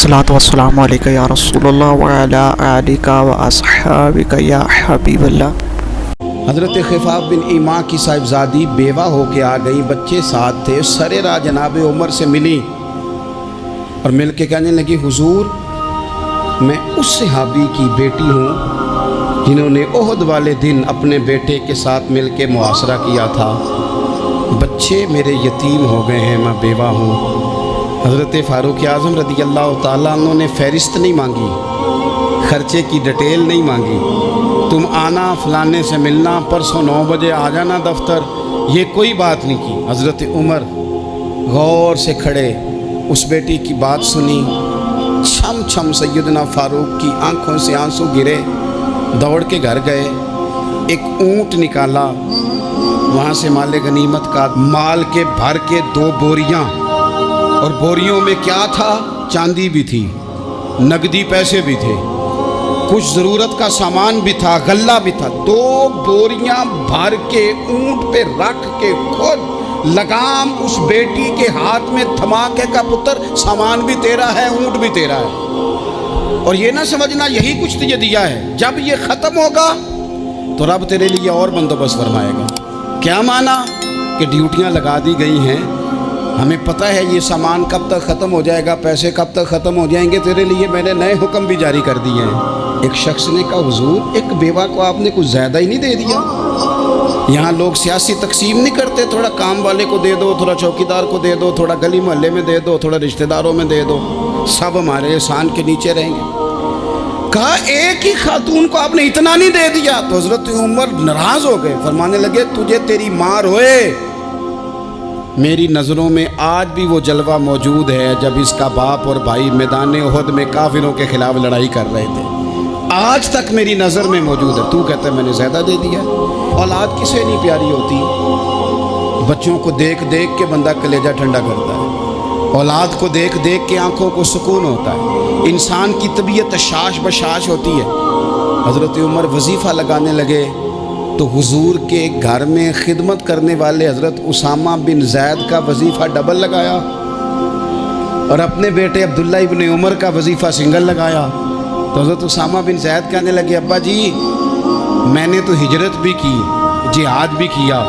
अस्सलातु वस्सलामु अलैका या रसूलल्लाह व अला आलिका व अस्हाबिका या हबीबल्लाह। हज़रत ख़िफ़ाफ़ बिन ईमा की साहिबजादी बेवा होके आ गई, बच्चे साथ थे। सरे राह जनाब उमर से मिली और मिल के कहने लगी, हुजूर मैं उस सहाबी की बेटी हूँ जिन्होंने ओहद वाले दिन अपने बेटे के साथ मिल के मुआसरा किया था। बच्चे मेरे यतीम हो गए हैं, मैं बेवा हूँ। हज़रत फ़ारूक आज़म रज़ी अल्लाह ताला अन्हु ने फ़हरिस्त नहीं मांगी, ख़र्चे की डिटेल नहीं मांगी। तुम आना, फ़लाने से मिलना, परसों 9 बजे आ जाना दफ्तर, ये कोई बात नहीं की। हज़रत उमर गौर से खड़े, उस बेटी की बात सुनी। छम छम सैयदना फ़ारूक की आंखों से आंसू गिरे, दौड़ के घर गए, एक ऊँट निकाला, वहाँ से माल गनीमत का माल के भर के 2 बोरियाँ, और बोरियों में क्या था? चांदी भी थी, नगदी पैसे भी थे, कुछ ज़रूरत का सामान भी था, गल्ला भी था। 2 बोरियां भर के ऊंट पे रख के खुद लगाम उस बेटी के हाथ में थमा के का पुत्र सामान भी तेरा है, ऊंट भी तेरा है। और ये ना समझना यही कुछ तुझे दिया है, जब ये ख़त्म होगा तो रब तेरे लिए और बंदोबस्त फरमाएगा। क्या माना कि ड्यूटियाँ लगा दी गई हैं, हमें पता है ये सामान कब तक ख़त्म हो जाएगा, पैसे कब तक ख़त्म हो जाएंगे, तेरे लिए मैंने नए हुक्म भी जारी कर दिए हैं। एक शख्स ने कहा, हुजूर एक बेवा को आपने कुछ ज़्यादा ही नहीं दे दिया? यहाँ लोग सियासी तकसीम नहीं करते, थोड़ा काम वाले को दे दो, थोड़ा चौकीदार को दे दो, थोड़ा गली मोहल्ले में दे दो, थोड़ा रिश्तेदारों में दे दो, सब हमारे एहसान के नीचे रहेंगे। कहा एक ही खातून को आपने इतना नहीं दे दिया? तो हज़रत उमर नाराज़ हो गए, फरमाने लगे, तुझे तेरी मार होए, मेरी नज़रों में आज भी वो जलवा मौजूद है जब इसका बाप और भाई मैदान उहद में काफिरों के खिलाफ लड़ाई कर रहे थे। आज तक मेरी नज़र में मौजूद है। तू कहता है मैंने ज़्यादा दे दिया? औलाद किसे नहीं प्यारी होती? बच्चों को देख देख के बंदा कलेजा ठंडा करता है, औलाद को देख देख के आंखों को सुकून होता है, इंसान की तबीयत शाश बशाश होती है। हज़रत उमर वजीफ़ा लगाने लगे तो हुजूर के घर में खिदमत करने वाले हज़रत उसामा बिन ज़ैद का वजीफ़ा डबल लगाया और अपने बेटे अब्दुल्ला इब्न उमर का वजीफ़ा सिंगल लगाया। तो हज़रत उसामा बिन ज़ैद कहने लगे, अब्बा जी मैंने तो हिजरत भी की, जिहाद भी किया,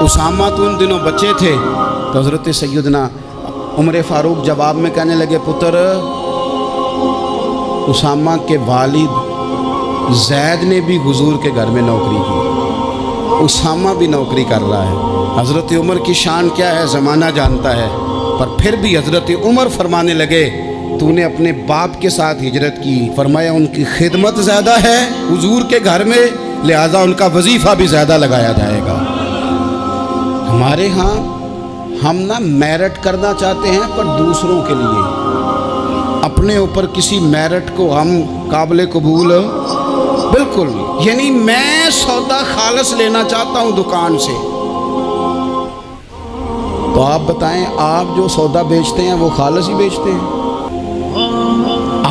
उसामा तो उन दिनों बच्चे थे। तो हज़रत सैयदना उमर फ़ारूक जवाब में कहने लगे, पुत्र उसामा के वालिद ज़ैद ने भी हुजूर के घर में नौकरी की, उसामा भी नौकरी कर रहा है। हज़रत उमर की शान क्या है ज़माना जानता है, पर फिर भी हज़रत उमर फरमाने लगे, तूने अपने बाप के साथ हिजरत की, फरमाया उनकी खिदमत ज़्यादा है हुजूर के घर में, लिहाजा उनका वजीफ़ा भी ज़्यादा लगाया जाएगा। हमारे यहाँ हम ना मेरिट करना चाहते हैं पर दूसरों के लिए, अपने ऊपर किसी मेरिट को हम काबिल कबूल बिल्कुल नहीं। यानी मैं सौदा खालस लेना चाहता हूँ दुकान से, तो आप बताएं आप जो सौदा बेचते हैं वो खालस ही बेचते हैं?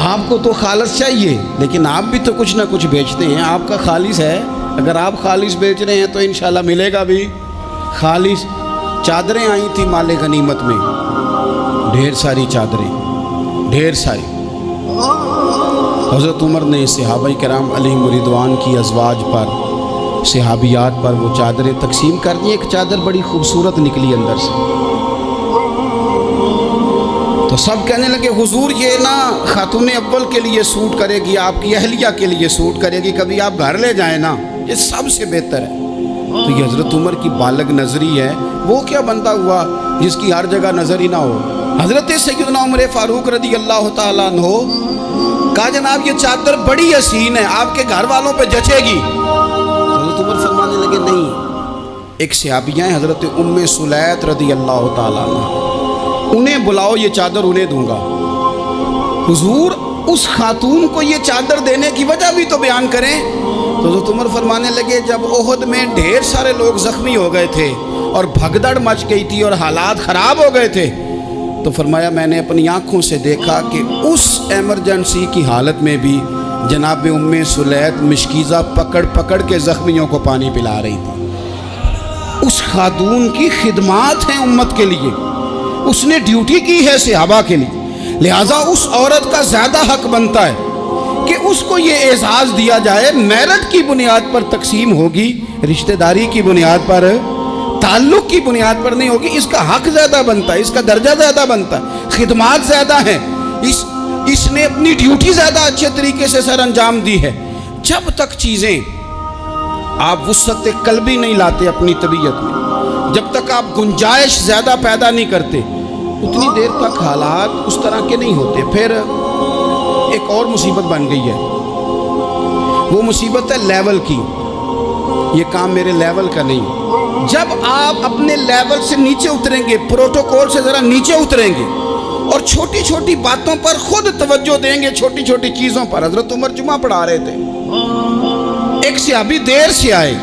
आपको तो खालिस चाहिए, लेकिन आप भी तो कुछ ना कुछ बेचते हैं, आपका खालिस है। अगर आप खालिस बेच रहे हैं तो इंशाल्लाह मिलेगा भी खालिस। चादरें आई थी माले गनीमत में, ढेर सारी चादरें, ढेर सारी। हज़रत उमर ने सहाबाए किराम अलैहिम रिदवान की अज़वाज पर, सहाबियात पर वो चादरें तकसीम कर दी। एक चादर बड़ी खूबसूरत निकली अंदर से, तो सब कहने लगे, हुजूर ये ना खातून अव्वल के लिए सूट करेगी, आपकी अहलिया के लिए सूट करेगी, कभी आप घर ले जाएं ना, ये सबसे बेहतर है। तो ये हज़रत उमर की बालग नज़री है। वो क्या बंदा हुआ जिसकी हर जगह नज़र ही ना हो? हज़रत सैयदना उमर फ़ारूक रज़ी अल्लाह ताला अन्हु कहा, जनाब ये चादर बड़ी हसीन है, आपके घर वालों पे जचेगी। हज़रत उमर फरमाने लगे, नहीं, एक सहाबिया है हज़रत उम्मे सुलैत रज़ी अल्लाह ताला अन्हा, उन्हें बुलाओ, ये चादर उन्हें दूंगा। हुजूर उस खातून को ये चादर देने की वजह भी तो बयान करें। तो हज़रत उमर फरमाने लगे, जब ओहद में ढेर सारे लोग ज़ख्मी हो गए थे और भगदड़ मच गई थी और हालात ख़राब हो गए थे, तो फरमाया मैंने अपनी आँखों से देखा कि उस एमरजेंसी की हालत में भी जनाब उम्मे सुलैत मिशकीज़ा पकड़ पकड़ के ज़ख्मियों को पानी पिला रही थी। उस खातून की खिदमात हैं उम्मत के लिए, उसने ड्यूटी की है सहाबा के लिए, لہٰذا اس عورت کا زیادہ حق بنتا ہے کہ اس کو یہ اعزاز دیا جائے. میرٹ کی بنیاد پر تقسیم ہوگی, رشتہ داری کی بنیاد پر, تعلق کی بنیاد پر نہیں ہوگی. اس کا حق زیادہ بنتا ہے, اس کا درجہ زیادہ بنتا ہے, خدمات زیادہ ہیں, اس نے اپنی ڈیوٹی زیادہ اچھے طریقے سے سر انجام دی ہے. جب تک چیزیں آپ وسعت قلبی نہیں لاتے اپنی طبیعت میں, جب تک آپ گنجائش زیادہ پیدا نہیں کرتے, اتنی دیر تک حالات اس طرح کے نہیں ہوتے. پھر ایک اور مصیبت بن گئی ہے, وہ مصیبت ہے لیول کی. یہ کام میرے لیول کا نہیں. جب آپ اپنے لیول سے نیچے اتریں گے, پروٹوکول سے ذرا نیچے اتریں گے اور چھوٹی چھوٹی باتوں پر خود توجہ دیں گے, چھوٹی چھوٹی چیزوں پر. حضرت عمر جمعہ پڑھا رہے تھے, ایک صحابی دیر سے آئے.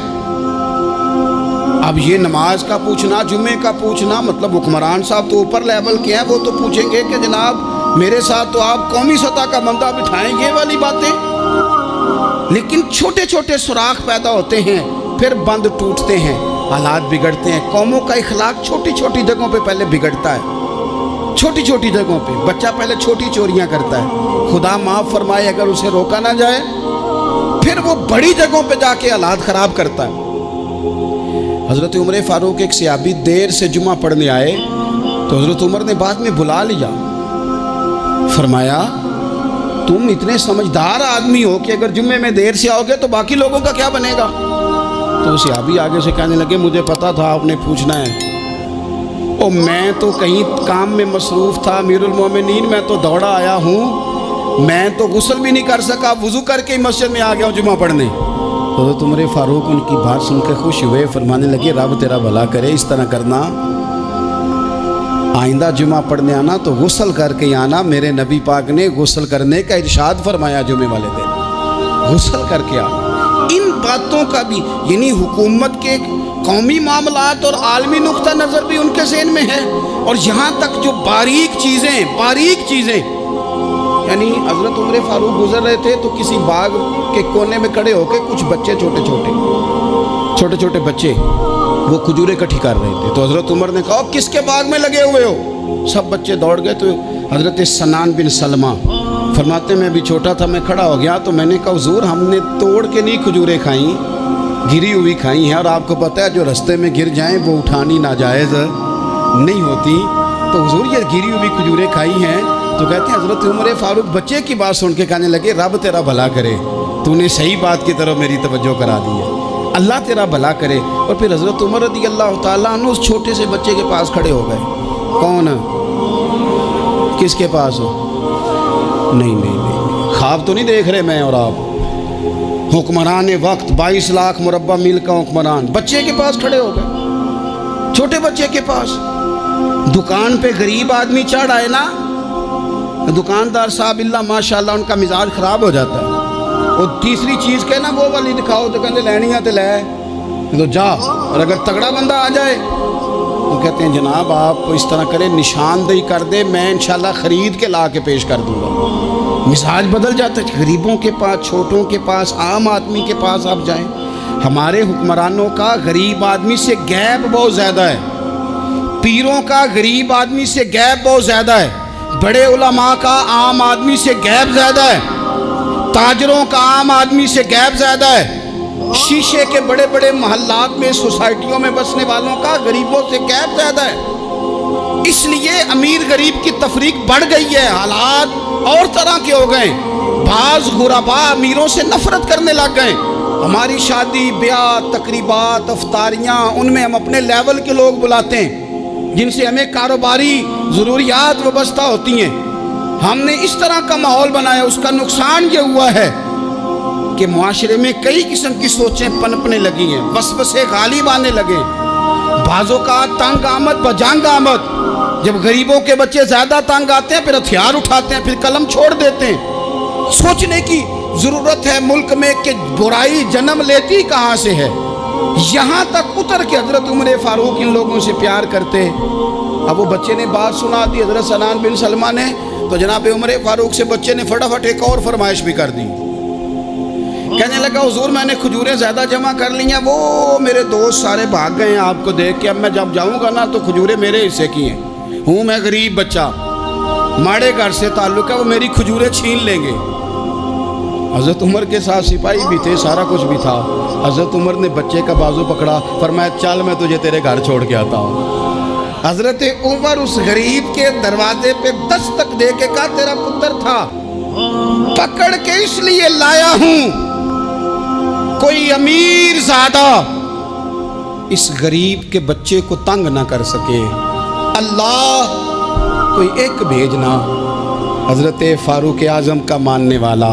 اب یہ نماز کا پوچھنا, جمعے کا پوچھنا, مطلب حکمران صاحب تو اوپر لیول کے ہیں, وہ تو پوچھیں گے کہ جناب میرے ساتھ تو آپ قومی سطح کا بندہ بٹھائیں, یہ والی باتیں. لیکن چھوٹے چھوٹے سوراخ پیدا ہوتے ہیں, پھر بند ٹوٹتے ہیں, حالات بگڑتے ہیں. قوموں کا اخلاق چھوٹی چھوٹی جگہوں پہ پہلے بگڑتا ہے, چھوٹی چھوٹی جگہوں پہ. بچہ پہلے چھوٹی چوریاں کرتا ہے, خدا معاف فرمائے اگر اسے روکا نہ جائے, پھر وہ بڑی جگہوں پہ جا کے حالات خراب کرتا ہے. حضرت عمر فاروق ایک صحابی دیر سے جمعہ پڑھنے آئے تو حضرت عمر نے بعد میں بلا لیا, فرمایا تم اتنے سمجھدار آدمی ہو کہ اگر جمعے میں دیر سے آؤ گے تو باقی لوگوں کا کیا بنے گا. تو صحابی آگے سے کہنے لگے مجھے پتا تھا آپ نے پوچھنا ہے, اور میں تو کہیں کام میں مصروف تھا امیر المومنین, میں تو دوڑا آیا ہوں, میں تو غسل بھی نہیں کر سکا, وضو کر کے مسجد میں آ گیا ہوں جمعہ پڑھنے. حضرت عمر فاروق ان کی بات سن کے خوش ہوئے, فرمانے لگے رب تیرا بھلا کرے, اس طرح کرنا, آئندہ جمعہ پڑھنے آنا تو غسل کر کے آنا. میرے نبی پاک نے غسل کرنے کا ارشاد فرمایا جمعے والے دن, غسل کر کے آنا. ان باتوں کا بھی یعنی حکومت کے قومی معاملات اور عالمی نقطہ نظر بھی ان کے ذہن میں ہے, اور یہاں تک جو باریک چیزیں یعنی حضرت عمر فاروق گزر رہے تھے تو کسی باغ کے کونے میں کھڑے ہو کے کچھ بچے چھوٹے چھوٹے بچے وہ کھجوریں اکٹھی کر رہے تھے. تو حضرت عمر نے کہا کس کے باغ میں لگے ہوئے ہو؟ سب بچے دوڑ گئے. تو حضرت سنان بن سلمہ فرماتے میں بھی چھوٹا تھا, میں کھڑا ہو گیا تو میں نے کہا حضور ہم نے توڑ کے نہیں کھجوریں کھائیں, گری ہوئی کھائی ہیں, اور آپ کو پتہ ہے جو رستے میں گر جائیں وہ اٹھانی ناجائز نہیں ہوتی, تو حضور یہ گری ہوئی کھجوریں کھائی ہیں. تو کہتے ہیں حضرت عمر فاروق بچے کی بات سن کے کہنے لگے رب تیرا بھلا کرے, تو نے صحیح بات کی طرف میری توجہ کرا دی ہے, اللہ تیرا بھلا کرے. اور پھر حضرت عمر رضی اللہ تعالیٰ عنہ اس چھوٹے سے بچے کے پاس کھڑے ہو گئے. کون؟ کس کے پاس؟ نہیں, خواب تو نہیں دیکھ رہے میں اور آپ. حکمران وقت 22 لاکھ مربع میل کا حکمران بچے کے پاس کھڑے ہو گئے, چھوٹے بچے کے پاس. دکان پہ غریب آدمی چڑھ آئے نا, دکاندار صاحب اللہ ماشاءاللہ ان کا مزاج خراب ہو جاتا ہے. اور تیسری چیز کہنا وہ والی دکھاؤ تو کہتے لینیاں تے لے تو جا, اور اگر تگڑا بندہ آ جائے تو کہتے ہیں جناب آپ اس طرح کریں نشاندہی کر دے, میں انشاءاللہ خرید کے لا کے پیش کر دوں گا. مزاج بدل جاتا ہے. غریبوں کے پاس, چھوٹوں کے پاس, عام آدمی کے پاس آپ جائیں. ہمارے حکمرانوں کا غریب آدمی سے گیپ بہت زیادہ ہے, پیروں کا غریب آدمی سے گیپ بہت زیادہ ہے, بڑے علماء کا عام آدمی سے گیپ زیادہ ہے, تاجروں کا عام آدمی سے گیپ زیادہ ہے, شیشے کے بڑے بڑے محلات میں سوسائٹیوں میں بسنے والوں کا غریبوں سے گیپ زیادہ ہے. اس لیے امیر غریب کی تفریق بڑھ گئی ہے, حالات اور طرح کے ہو گئے. بعض غربا امیروں سے نفرت کرنے لگ گئے. ہماری شادی بیاہ تقریبات افطاریاں ان میں ہم اپنے لیول کے لوگ بلاتے ہیں جن سے ہمیں کاروباری ضروریات وابستہ ہوتی ہیں. ہم نے اس طرح کا ماحول بنایا, اس کا نقصان یہ ہوا ہے کہ معاشرے میں کئی قسم کی سوچیں پنپنے لگی ہیں, وسوسے غالب آنے لگے. بعضوں کا تنگ آمد بجنگ آمد, جب غریبوں کے بچے زیادہ تنگ آتے ہیں پھر ہتھیار اٹھاتے ہیں, پھر قلم چھوڑ دیتے ہیں. سوچنے کی ضرورت ہے ملک میں کہ برائی جنم لیتی کہاں سے ہے. یہاں تک اتر کے حضرت عمر فاروق ان لوگوں سے پیار کرتے. اب وہ بچے نے بات سنا دی حضرت سنان بن سلمہ نے, تو جناب عمر فاروق سے بچے نے فٹافٹ ایک اور فرمائش بھی کر دی. کہنے لگا حضور میں نے کھجوریں زیادہ جمع کر لی ہیں, وہ میرے دوست سارے بھاگ گئے ہیں آپ کو دیکھ کے, اب میں جب جاؤں گا نا تو کھجوریں میرے حصے کی ہیں, ہوں میں غریب بچہ, माड़े घर से ताल्लुक है, वो मेरी खजूरें छीन लेंगे। हज़रत उमर के साथ सिपाही भी थे, सारा कुछ भी था। हज़रत उमर ने बच्चे का बाजू पकड़ा, फरमाया चल मैं तुझे तेरे घर छोड़ के आता हूँ। हज़रत उमर उस गरीब के दरवाजे पे दस्तक दे के कहा तेरा पुत्र था, पकड़ के इसलिए लाया हूँ कोई अमीर ज़ादा इस गरीब के बच्चे को तंग ना कर सके। अल्लाह कोई एक भेजना। हज़रत फ़ारूक आज़म का मानने वाला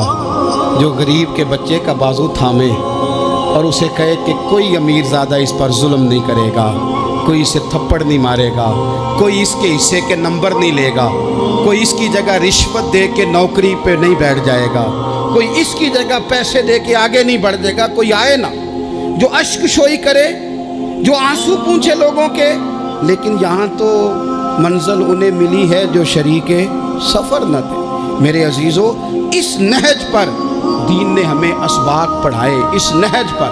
जो गरीब के बच्चे का बाजू थामे और उसे कहे कि कोई अमीर ज़्यादा इस पर जुल्म नहीं करेगा, कोई इसे थप्पड़ नहीं मारेगा, कोई इसके हिस्से के नंबर नहीं लेगा, कोई इसकी जगह रिश्वत दे के नौकरी पे नहीं बैठ जाएगा, कोई इसकी जगह पैसे दे के आगे नहीं बढ़ जाएगा। कोई आए ना जो अश्क शोई करे, जो आंसू पूछे लोगों के। लेकिन यहाँ तो मंजिल उन्हें मिली है जो शरीके सफ़र न थे। मेरे अजीज़ों, इस नहज पर दीन ने हमें असबाक पढ़ाए। इस नहज पर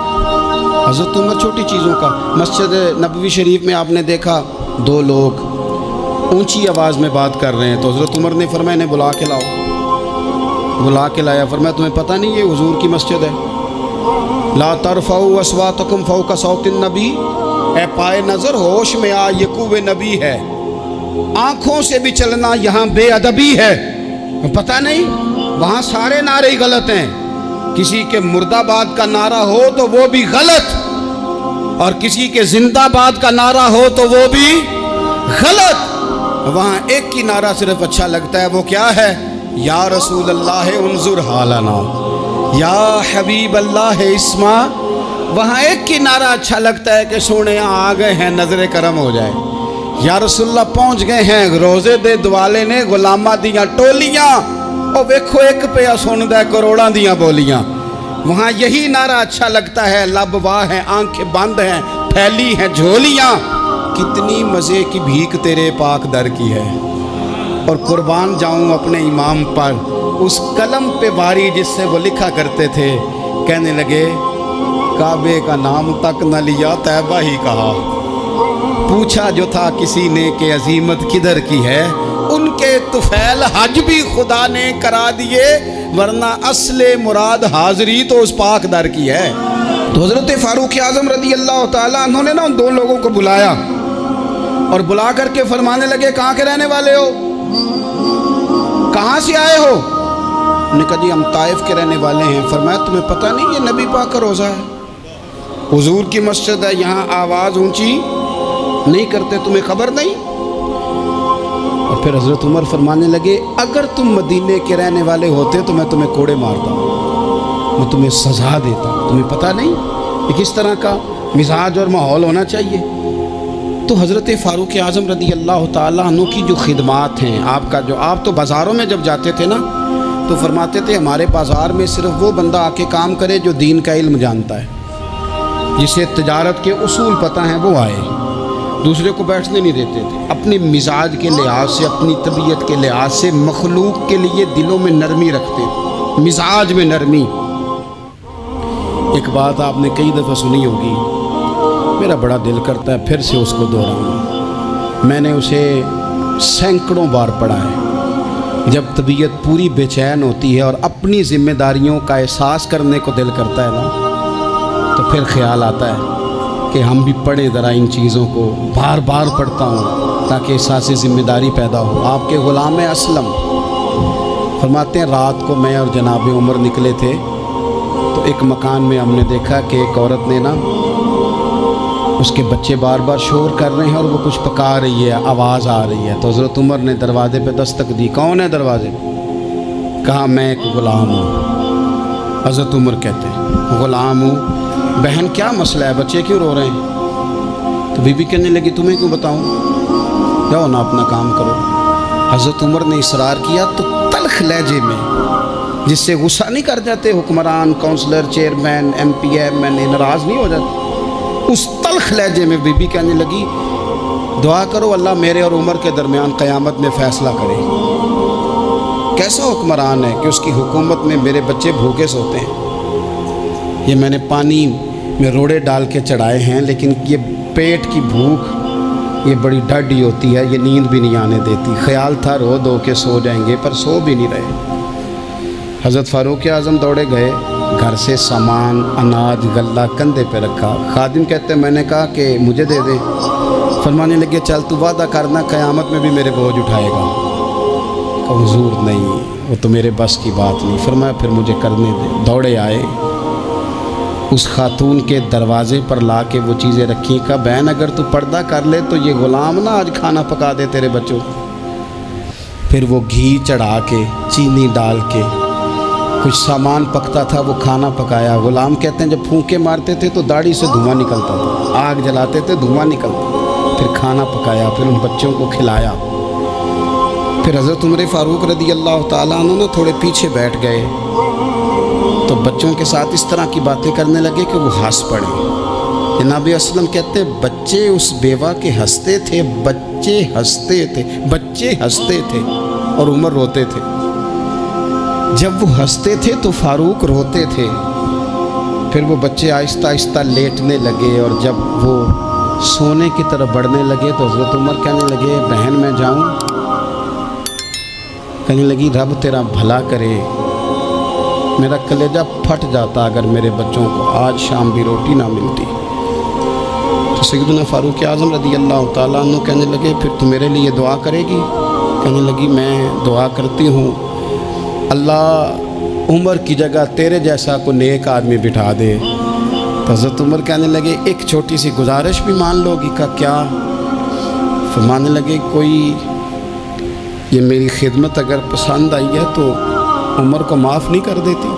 हज़रत उमर छोटी चीज़ों का, मस्जिद नबवी शरीफ में आपने देखा दो लोग ऊंची आवाज़ में बात कर रहे हैं, तो हज़रत उमर ने फरमाया इन्हें बुला के लाओ। बुला के लाया, फरमाया तुम्हें पता नहीं ये हुजूर की मस्जिद है? ला तरफ़ऊ अस्वातकुम फ़ौक़ सौतिन नबी, ए पाए नज़र होश में आ, ये कुव्वे नबी है। आँखों से भी चलना यहाँ बेअदबी है। पता नहीं वहाँ सारे नारे ही गलत हैं। किसी के मुर्दाबाद का नारा हो तो वो भी गलत, और किसी के जिंदाबाद का नारा हो तो वो भी गलत। वहाँ एक ही नारा सिर्फ अच्छा लगता है, वो क्या है? या रसूल अल्लाह उन्जुर हालना, या हबीब अल्लाह इस्मा। वहाँ एक ही नारा अच्छा लगता है कि सोने आ गए हैं, नजर करम हो जाए। या रसूलुल्लाह पहुँच गए हैं, रोज़े दे दुआले ने गुलामा दियाँ टोलियाँ, और वेखो एक पे सुनदा करोड़ां दियाँ बोलियाँ। वहाँ यही नारा अच्छा लगता है। लब वाह हैं, आंखें बंद हैं, फैली हैं झोलियाँ, कितनी मज़े की भीख तेरे पाक दर की है। और कुर्बान जाऊँ अपने इमाम पर, उस कलम पे वारी जिससे वो लिखा करते थे। कहने लगे काबे का नाम तक न लिया, तैबा ही कहा। पूछा जो था किसी ने कि अजीमत किधर की है, उनके तुफैल हज भी खुदा ने करा दिए, वरना असले मुराद हाज़री तो उस पाक दर की है। तो हज़रत फ़ारूक आज़म रज़ी अल्लाह ताला अन्हु ने ना उन दो लोगों को बुलाया और बुला करके फरमाने लगे कहाँ के रहने वाले हो, कहाँ से आए हो? उन्होंने कहा जी हम ताइफ के रहने वाले हैं। फरमाया तुम्हें पता नहीं ये नबी पाक का रोज़ा है, हुजूर की मस्जिद है, यहाँ आवाज़ ऊंची नहीं करते, तुम्हें खबर नहीं? और फिर हज़रत उमर फरमाने लगे अगर तुम मदीने के रहने वाले होते तो मैं तुम्हें कोड़े मारता, मैं तुम्हें सज़ा देता। तुम्हें पता नहीं कि किस तरह का मिजाज और माहौल होना चाहिए। तो हज़रत फ़ारूक आज़म रज़ी अल्लाह ताला अन्हु की जो खिदमात हैं, आपका जो आप तो बाज़ारों में जब जाते थे ना तो फरमाते थे हमारे बाज़ार में सिर्फ वो बंदा आके काम करे जो दीन का इल्म जानता है, जिसे तिजारत के उसूल पता हैं, वो आए। दूसरे को बैठने नहीं देते थे। अपने मिजाज के लिहाज से, अपनी तबीयत के लिहाज से मखलूक के लिए दिलों में नरमी रखते थे, मिजाज में नरमी। एक बात आपने कई दफ़ा सुनी होगी, मेरा बड़ा दिल करता है फिर से उसको दोहराऊं। मैंने उसे सैकड़ों बार पढ़ा है। जब तबीयत पूरी बेचैन होती है और अपनी ज़िम्मेदारियों का एहसास करने को दिल करता है ना, तो फिर ख्याल आता है कि हम भी पढ़े ज़रा इन चीज़ों को। बार बार पढ़ता हूँ ताकि एहसास ज़िम्मेदारी पैदा हो। आपके ग़ुलाम असलम फरमाते हैं रात को मैं और जनाब उमर निकले थे तो एक मकान में हमने देखा कि एक औरत ने ना, उसके बच्चे बार बार शोर कर रहे हैं और वो कुछ पका रही है, आवाज़ आ रही है। तो हज़रत उमर ने दरवाज़े पे दस्तक दी। कौन है दरवाज़े पे? कहा मैं एक ग़ुलाम हूँ। हज़रत उमर कहते हैं ग़ुलाम हूँ, बहन क्या मसला है, बच्चे क्यों रो रहे हैं? तो बीबी कहने लगी तुम्हें क्यों बताऊँ, जाओ ना अपना काम करो। हज़रत उमर ने इसरार किया तो तल्ख लहजे में, जिससे गुस्सा नहीं कर जाते हुक्मरान, काउंसलर, चेयरमैन, MP, MN नाराज़ नहीं हो जाते, उस तल्ख लहजे में बीबी कहने लगी दुआ करो अल्लाह मेरे और उमर के दरमियान क़यामत में फ़ैसला करे। कैसा हुक्मरान है कि उसकी हुकूमत में मेरे बच्चे भूखे सोते हैं। ये मैंने पानी में रोड़े डाल के चढ़ाए हैं, लेकिन ये पेट की भूख یہ بڑی ڈاڈی ہوتی ہے، یہ نیند بھی نہیں آنے دیتی۔ خیال تھا رو دو کے سو جائیں گے، پر سو بھی نہیں رہے۔ حضرت فاروق اعظم دوڑے گئے، گھر سے سامان اناج غلہ کندھے پہ رکھا۔ خادم کہتے میں نے کہا کہ مجھے دے دیں، فرمانے لگے چل تو وعدہ کرنا قیامت میں بھی میرے بوجھ اٹھائے گا۔ کہ حضور نہیں، وہ تو میرے بس کی بات نہیں۔ فرمایا پھر مجھے کرنے دے۔ دوڑے آئے، اس خاتون کے دروازے پر لا کے وہ چیزیں رکھی۔ کہا بہن اگر تو پردہ کر لے تو یہ غلام نہ آج کھانا پکا دے تیرے بچوں۔ پھر وہ گھی چڑھا کے چینی ڈال کے کچھ سامان پکتا تھا، وہ کھانا پکایا۔ غلام کہتے ہیں جب پھونکے مارتے تھے تو داڑھی سے دھواں نکلتا تھا، آگ جلاتے تھے دھواں نکلتا تھا۔ پھر کھانا پکایا، پھر ان بچوں کو کھلایا۔ پھر حضرت عمر فاروق رضی اللہ تعالیٰ عنہ تھوڑے پیچھے بیٹھ گئے تو بچوں کے ساتھ اس طرح کی باتیں کرنے لگے کہ وہ ہنس پڑے۔ جناب اسلم کہتے ہیں بچے اس بیوہ کے ہنستے تھے، بچے ہنستے تھے اور عمر روتے تھے۔ جب وہ ہنستے تھے تو فاروق روتے تھے۔ پھر وہ بچے آہستہ آہستہ لیٹنے لگے، اور جب وہ سونے کی طرف بڑھنے لگے تو حضرت عمر کہنے لگے بہن میں جاؤں؟ کہنے لگی رب تیرا بھلا کرے، میرا کلیجہ پھٹ جاتا اگر میرے بچوں کو آج شام بھی روٹی نہ ملتی۔ تو سیدنا فاروق اعظم رضی اللہ تعالیٰ عنہ کہنے لگے پھر تو میرے لیے دعا کرے گی؟ کہنے لگی میں دعا کرتی ہوں اللہ عمر کی جگہ تیرے جیسا کو نیک آدمی بٹھا دے۔ تو حضرت عمر کہنے لگے ایک چھوٹی سی گزارش بھی مان لو گی؟ کا کیا؟ فرمانے لگے کوئی یہ میری خدمت اگر پسند آئی ہے تو عمر کو معاف نہیں کر دیتی؟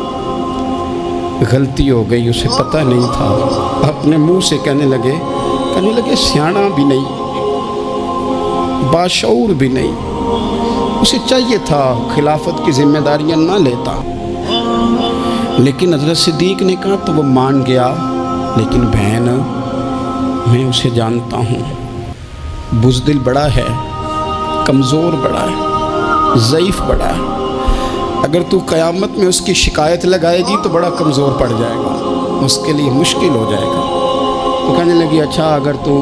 غلطی ہو گئی، اسے پتہ نہیں تھا۔ اپنے منہ سے کہنے لگے سیاںا بھی نہیں، باشعور بھی نہیں، اسے چاہیے تھا خلافت کی ذمہ داریاں نہ لیتا۔ لیکن حضرت صدیق نے کہا تو وہ مان گیا، لیکن بہن میں اسے جانتا ہوں، بزدل بڑا ہے، کمزور بڑا ہے، ضعیف بڑا ہے۔ اگر تو قیامت میں اس کی شکایت لگائے گی تو بڑا کمزور پڑ جائے گا، اس کے لیے مشکل ہو جائے گا۔ تو کہنے لگی اچھا اگر تو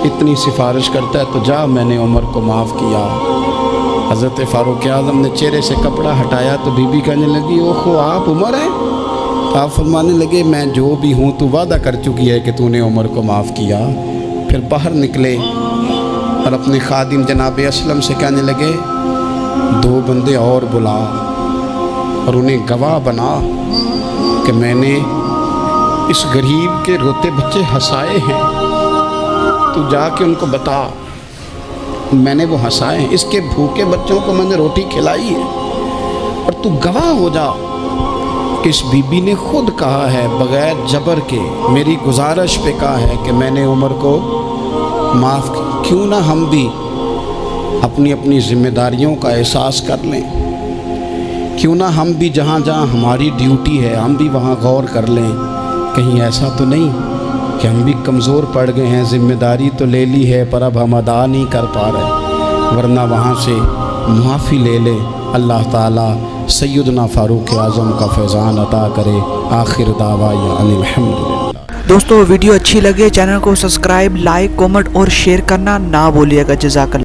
اتنی سفارش کرتا ہے تو جا، میں نے عمر کو معاف کیا۔ حضرت فاروق اعظم نے چہرے سے کپڑا ہٹایا تو بی بی کہنے لگی اوہو آپ عمر ہیں؟ آپ فرمانے لگے میں جو بھی ہوں تو وعدہ کر چکی ہے کہ تو نے عمر کو معاف کیا۔ پھر باہر نکلے اور اپنے خادم جناب اسلم سے کہنے لگے 2 بندے اور بلا اور انہیں گواہ بنا کہ میں نے اس غریب کے روتے بچے ہنسائے ہیں، تو جا کے ان کو بتا میں نے وہ ہنسائے ہیں، اس کے بھوکے بچوں کو میں نے روٹی کھلائی ہے، اور تو گواہ ہو جا کہ اس بی بی نے خود کہا ہے بغیر جبر کے، میری گزارش پہ کہا ہے کہ میں نے عمر کو معاف کیا۔ کیوں نہ ہم بھی اپنی اپنی ذمہ داریوں کا احساس کر لیں، کیوں نہ ہم بھی جہاں جہاں ہماری ڈیوٹی ہے ہم بھی وہاں غور کر لیں، کہیں ایسا تو نہیں کہ ہم بھی کمزور پڑ گئے ہیں، ذمہ داری تو لے لی ہے پر اب ہم ادا نہیں کر پا رہے، ورنہ وہاں سے معافی لے لیں۔ اللہ تعالیٰ سیدنا فاروق اعظم کا فیضان عطا کرے۔ آخر دعوانا ان الحمدللہ۔ دوستو ویڈیو اچھی لگے چینل کو سبسکرائب، لائک، کومنٹ اور شیئر کرنا نہ بھولیے گا۔ جزاک اللہ۔